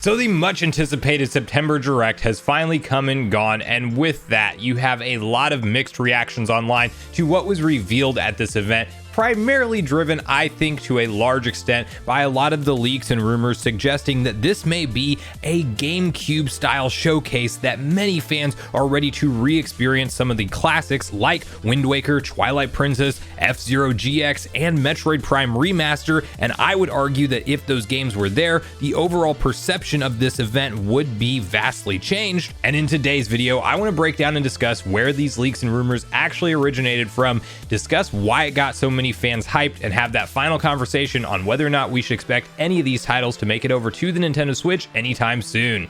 So the much anticipated September Direct has finally come and gone, and with that you have a lot of mixed reactions online to what was revealed at this event, primarily driven, I think, to a large extent by a lot of the leaks and rumors suggesting that this may be a GameCube style showcase that many fans are ready to re-experience some of the classics like Wind Waker, Twilight Princess, F-Zero GX, and Metroid Prime Remaster, and I would argue that if those games were there, the overall perception of this event would be vastly changed. And in today's video, I want to break down and discuss where these leaks and rumors actually originated from, discuss why it got so many fans hyped, and have that final conversation on whether or not we should expect any of these titles to make it over to the Nintendo Switch anytime soon.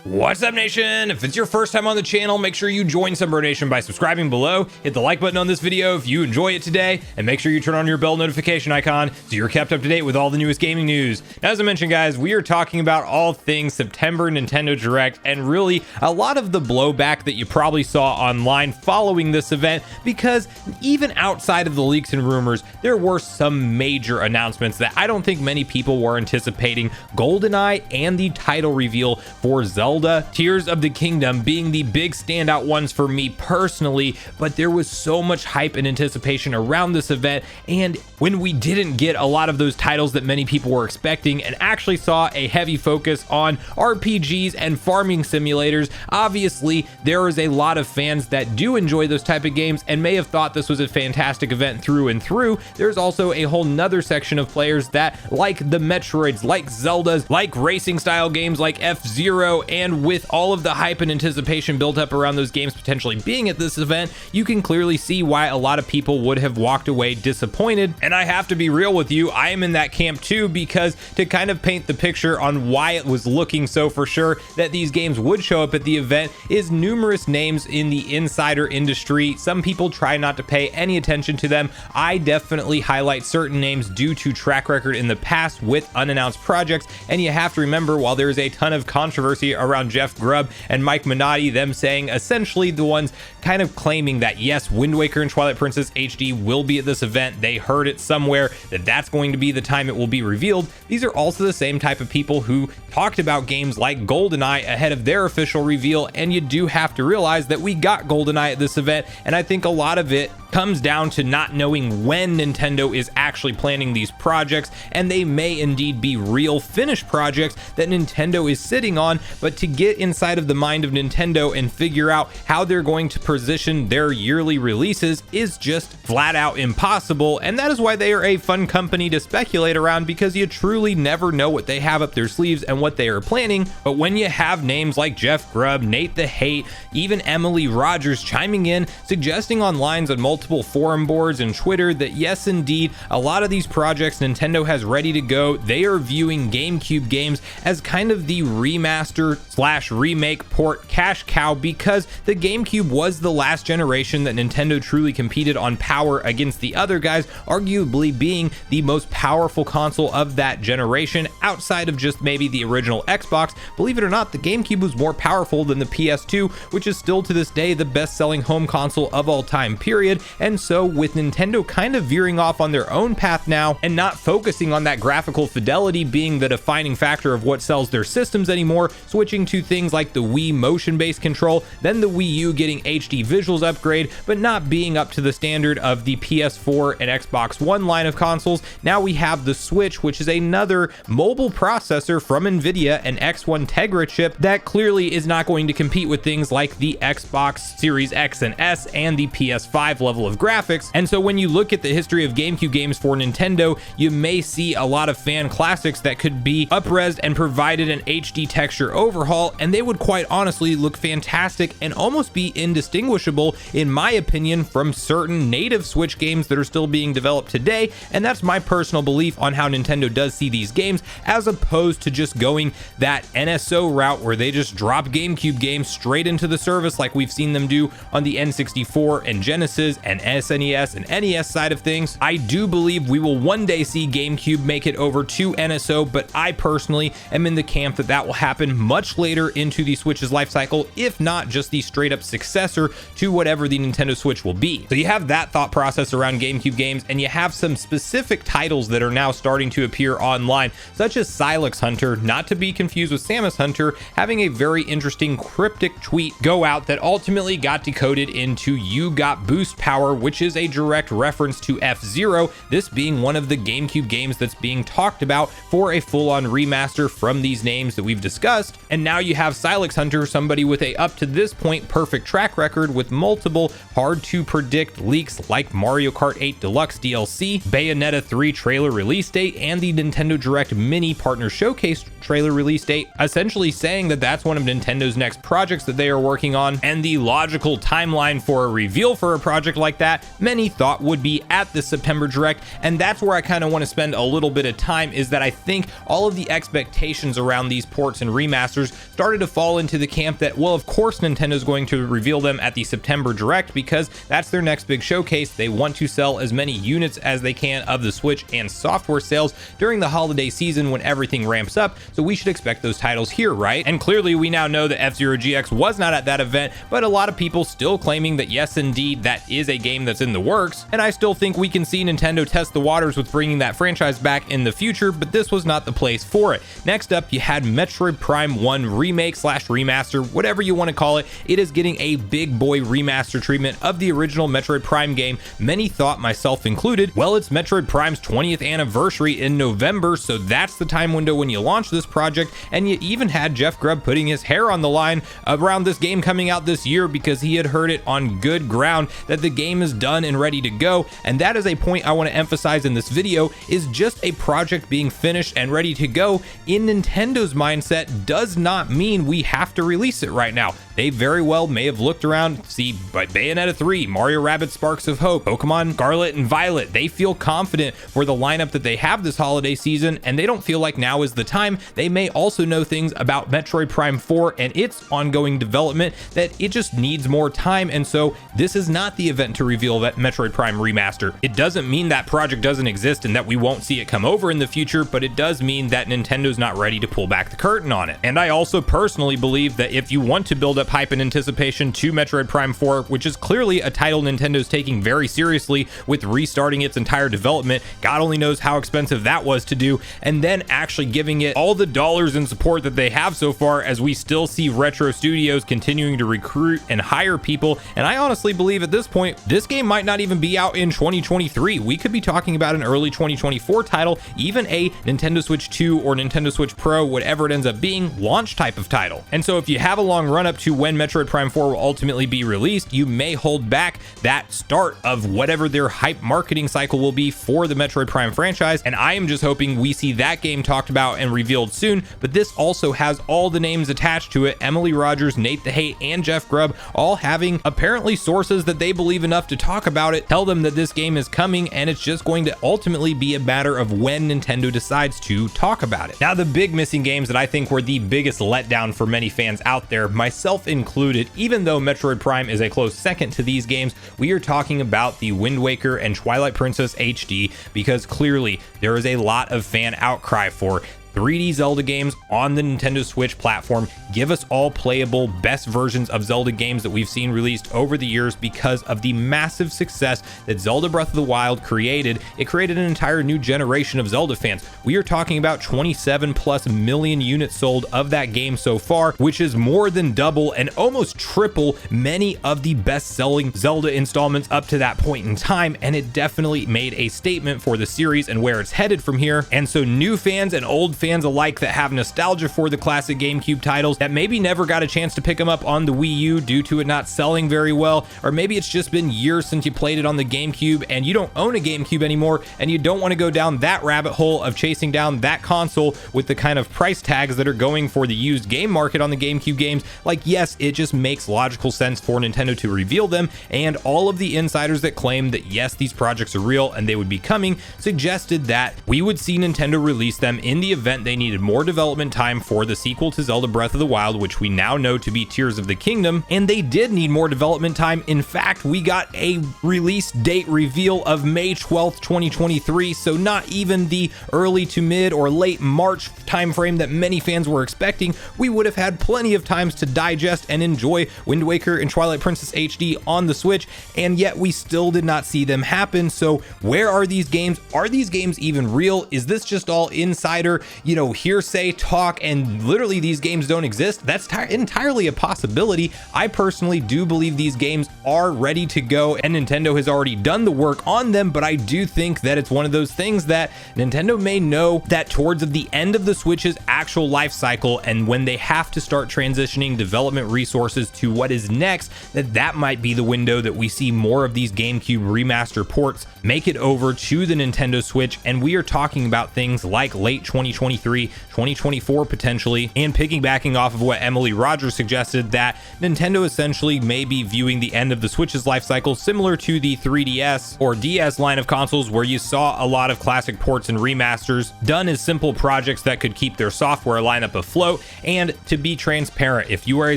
What's up, Nation? If it's your first time on the channel, make sure you join Sunbro Nation by subscribing below, hit the like button on this video if you enjoy it today, and make sure you turn on your bell notification icon so you're kept up to date with all the newest gaming news. Now, as I mentioned, guys, we are talking about all things September Nintendo Direct, and really a lot of the blowback that you probably saw online following this event, because even outside of the leaks and rumors, there were some major announcements that I don't think many people were anticipating. GoldenEye and the title reveal for Zelda Tears of the Kingdom being the big standout ones for me personally, but there was so much hype and anticipation around this event, and when we didn't get a lot of those titles that many people were expecting and actually saw a heavy focus on RPGs and farming simulators, obviously there is a lot of fans that do enjoy those type of games and may have thought this was a fantastic event through and through. There's also a whole nother section of players that like the Metroids, like Zeldas, like racing style games like F-Zero, and with all of the hype and anticipation built up around those games potentially being at this event, you can clearly see why a lot of people would have walked away disappointed. And I have to be real with you, I am in that camp too, because to kind of paint the picture on why it was looking so for sure that these games would show up at the event is numerous names in the insider industry. Some people try not to pay any attention to them. I definitely highlight certain names due to track record in the past with unannounced projects, and you have to remember, while there is a ton of controversy around Jeff Grubb and Mike Minotti, them saying essentially the ones kind of claiming that yes, Wind Waker and Twilight Princess HD will be at this event. They heard it somewhere that that's going to be the time it will be revealed. These are also the same type of people who talked about games like GoldenEye ahead of their official reveal, and you do have to realize that we got GoldenEye at this event, and I think a lot of it comes down to not knowing when Nintendo is actually planning these projects, and they may indeed be real finished projects that Nintendo is sitting on, but to get inside of the mind of Nintendo and figure out how they're going to position their yearly releases is just flat out impossible, and that is why they are a fun company to speculate around, because you truly never know what they have up their sleeves and what they are planning. But when you have names like Jeff Grubb, Nate the Hate, even Emily Rogers chiming in, suggesting on lines on multiple forum boards and Twitter that yes, indeed, a lot of these projects Nintendo has ready to go, they are viewing GameCube games as kind of the remaster slash remake port cash cow, because the GameCube was the last generation that Nintendo truly competed on power against the other guys, arguably being the most powerful console of that generation outside of just maybe the original Xbox. Believe it or not, the GameCube was more powerful than the PS2, which is still to this day the best-selling home console of all time, period. And so with Nintendo kind of veering off on their own path now and not focusing on that graphical fidelity being the defining factor of what sells their systems anymore, switching to things like the Wii motion-based control, then the Wii U getting HD visuals upgrade, but not being up to the standard of the PS4 and Xbox One line of consoles, now we have the Switch, which is another mobile processor from Nvidia, an X1 Tegra chip that clearly is not going to compete with things like the Xbox Series X and S and the PS5 level of graphics. And so when you look at the history of GameCube games for Nintendo, you may see a lot of fan classics that could be up-resed and provided an HD texture overhaul, and they would quite honestly look fantastic and almost be indistinguishable, in my opinion, from certain native Switch games that are still being developed today. And that's my personal belief on how Nintendo does see these games, as opposed to just going that NSO route where they just drop GameCube games straight into the service like we've seen them do on the N64 and Genesis and SNES and NES side of things. I do believe we will one day see GameCube make it over to NSO, but I personally am in the camp that that will happen much later into the Switch's life cycle, if not just the straight up successor to whatever the Nintendo Switch will be. So you have that thought process around GameCube games, and you have some specific titles that are now starting to appear online, such as Silex Hunter, not to be confused with Samus Hunter, having a very interesting cryptic tweet go out that ultimately got decoded into "You got boost power," which is a direct reference to F-Zero, this being one of the GameCube games that's being talked about for a full-on remaster from these names that we've discussed. And now you have Silex Hunter, somebody with a up to this point perfect track record with multiple hard to predict leaks like Mario Kart 8 Deluxe DLC, Bayonetta 3 trailer release date, and the Nintendo Direct Mini Partner Showcase trailer release date, essentially saying that that's one of Nintendo's next projects that they are working on. And the logical timeline for a reveal for a project like that, many thought would be at the September Direct. And that's where I kind of want to spend a little bit of time, is that I think all of the expectations around these ports and remasters started to fall into the camp that, well, of course Nintendo's going to reveal them at the September Direct because that's their next big showcase. They want to sell as many units as they can of the Switch and software sales during the holiday season when everything ramps up. So we should expect those titles here, right? And clearly we now know that F-Zero GX was not at that event, but a lot of people still claiming that yes, indeed, that is a game that's in the works. And I still think we can see Nintendo test the waters with bringing that franchise back in the future, but this was not the place for it. Next up, you had Metroid Prime 1 remake / remaster, whatever you want to call it. It is getting a big boy remaster treatment of the original Metroid Prime game. Many thought, myself included, well, it's Metroid Prime's 20th anniversary in November, so that's the time window when you launch this project. And you even had Jeff Grubb putting his hair on the line around this game coming out this year because he had heard it on good ground that the game is done and ready to go. And that is a point I want to emphasize in this video, is just a project being finished and ready to go in Nintendo's mindset does not mean we have to release it right now. They very well may have looked around, see Bayonetta 3, Mario Rabbids Sparks of Hope, Pokemon Scarlet and Violet. They feel confident for the lineup that they have this holiday season, and they don't feel like now is the time. They may also know things about Metroid Prime 4 and its ongoing development that it just needs more time, and so this is not the event to reveal that Metroid Prime remaster. It doesn't mean that project doesn't exist and that we won't see it come over in the future, but it does mean that Nintendo's not ready to pull back the curtain on it. And I also personally believe that if you want to build up hype and anticipation to Metroid Prime 4, which is clearly a title Nintendo's taking very seriously with restarting its entire development, God only knows how expensive that was to do, and then actually giving it all the dollars and support that they have so far, as we still see Retro Studios continuing to recruit and hire people. And I honestly believe at this point, this game might not even be out in 2023. We could be talking about an early 2024 title, even a Nintendo Switch 2 or Nintendo Switch Pro, whatever it ends up being, launch type of title. And so if you have a long run up to when Metroid Prime 4 will ultimately be released, you may hold back that start of whatever their hype marketing cycle will be for the Metroid Prime franchise. And I am just hoping we see that game talked about and revealed soon. But this also has all the names attached to it: Emily Rogers, Nate the Hate, and Jeff Grubb, all having apparently sources that they believe enough to talk about it, tell them that this game is coming, and it's just going to ultimately be a matter of when Nintendo decides to talk about it. Now, the big missing games that I think were the biggest letdown for many fans out there, myself included, even though Metroid Prime is a close second to these games, we are talking about the Wind Waker and Twilight Princess HD, because clearly there is a lot of fan outcry for 3D Zelda games on the Nintendo Switch platform. Give us all playable, best versions of Zelda games that we've seen released over the years because of the massive success that Zelda Breath of the Wild created. It created an entire new generation of Zelda fans. We are talking about 27+ million units sold of that game so far, which is more than double and almost triple many of the best-selling Zelda installments up to that point in time, and it definitely made a statement for the series and where it's headed from here. And so new fans and old fans alike that have nostalgia for the classic GameCube titles that maybe never got a chance to pick them up on the Wii U due to it not selling very well, or maybe it's just been years since you played it on the GameCube and you don't own a GameCube anymore and you don't want to go down that rabbit hole of chasing down that console with the kind of price tags that are going for the used game market on the GameCube games. Like, yes, it just makes logical sense for Nintendo to reveal them, and all of the insiders that claim that yes, these projects are real and they would be coming suggested that we would see Nintendo release them in the event event, they needed more development time for the sequel to Zelda Breath of the Wild, which we now know to be Tears of the Kingdom, and they did need more development time. In fact, we got a release date reveal of May 12th, 2023, so not even the early to mid or late March timeframe that many fans were expecting. We would have had plenty of times to digest and enjoy Wind Waker and Twilight Princess HD on the Switch, and yet we still did not see them happen. So where are these games? Are these games even real? Is this just all insider, hearsay talk, and literally these games don't exist? That's entirely a possibility. I personally do believe these games are ready to go, and Nintendo has already done the work on them, but I do think that it's one of those things that Nintendo may know that towards the end of the Switch's actual life cycle, and when they have to start transitioning development resources to what is next, that might be the window that we see more of these GameCube remaster ports make it over to the Nintendo Switch. And we are talking about things like late 2023, 2024 potentially, and piggybacking off of what Emily Rogers suggested, that Nintendo essentially may be viewing the end of the Switch's life cycle similar to the 3DS or DS line of consoles, where you saw a lot of classic ports and remasters done as simple projects that could keep their software lineup afloat. And to be transparent, if you are a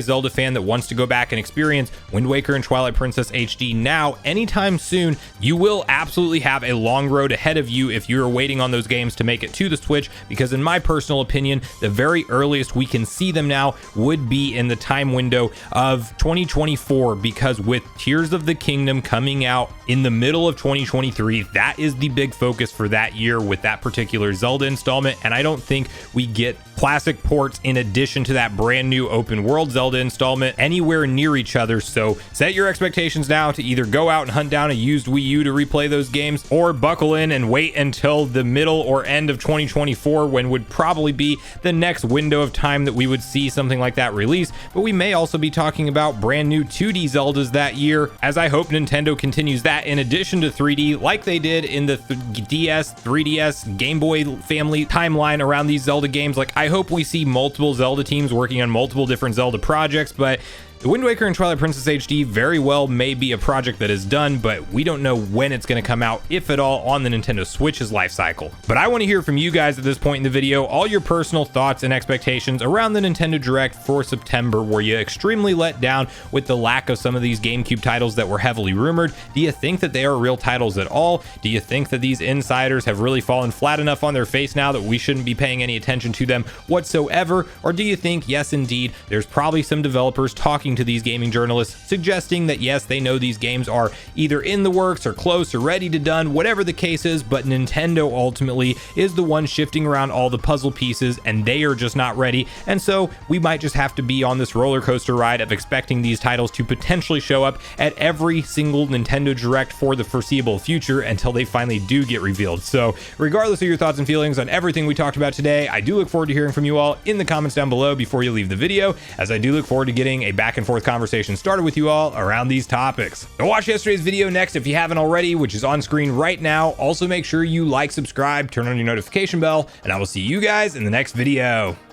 Zelda fan that wants to go back and experience Wind Waker and Twilight Princess HD now anytime soon, you will absolutely have a long road ahead of you if you're waiting on those games to make it to the Switch, because in my personal opinion, the very earliest we can see them now would be in the time window of 2024, because with Tears of the Kingdom coming out in the middle of 2023, that is the big focus for that year with that particular Zelda installment. And I don't think we get classic ports in addition to that brand new open world Zelda installment anywhere near each other. So set your expectations now to either go out and hunt down a used Wii U to replay those games, or buckle in and wait until the middle or end of 2024, when would probably be the next window of time that we would see something like that release. But we may also be talking about brand new 2D Zeldas that year, as I hope Nintendo continues that in addition to 3D, like they did in the DS, 3DS, Game Boy family timeline around these Zelda games. Like, I hope we see multiple Zelda teams working on multiple different Zelda projects, but the Wind Waker and Twilight Princess HD very well may be a project that is done, but we don't know when it's going to come out, if at all, on the Nintendo Switch's life cycle. But I want to hear from you guys at this point in the video, all your personal thoughts and expectations around the Nintendo Direct for September. Were you extremely let down with the lack of some of these GameCube titles that were heavily rumored? Do you think that they are real titles at all? Do you think that these insiders have really fallen flat enough on their face now that we shouldn't be paying any attention to them whatsoever? Or do you think, yes indeed, there's probably some developers talking to these gaming journalists suggesting that yes, they know these games are either in the works or close or ready to done, whatever the case is, but Nintendo ultimately is the one shifting around all the puzzle pieces and they are just not ready. And so we might just have to be on this roller coaster ride of expecting these titles to potentially show up at every single Nintendo Direct for the foreseeable future until they finally do get revealed. So regardless of your thoughts and feelings on everything we talked about today, I do look forward to hearing from you all in the comments down below before you leave the video, as I do look forward to getting a back and forth conversation started with you all around these topics. Go watch yesterday's video next if you haven't already, which is on screen right now. Also make sure you like, subscribe, turn on your notification bell, and I will see you guys in the next video.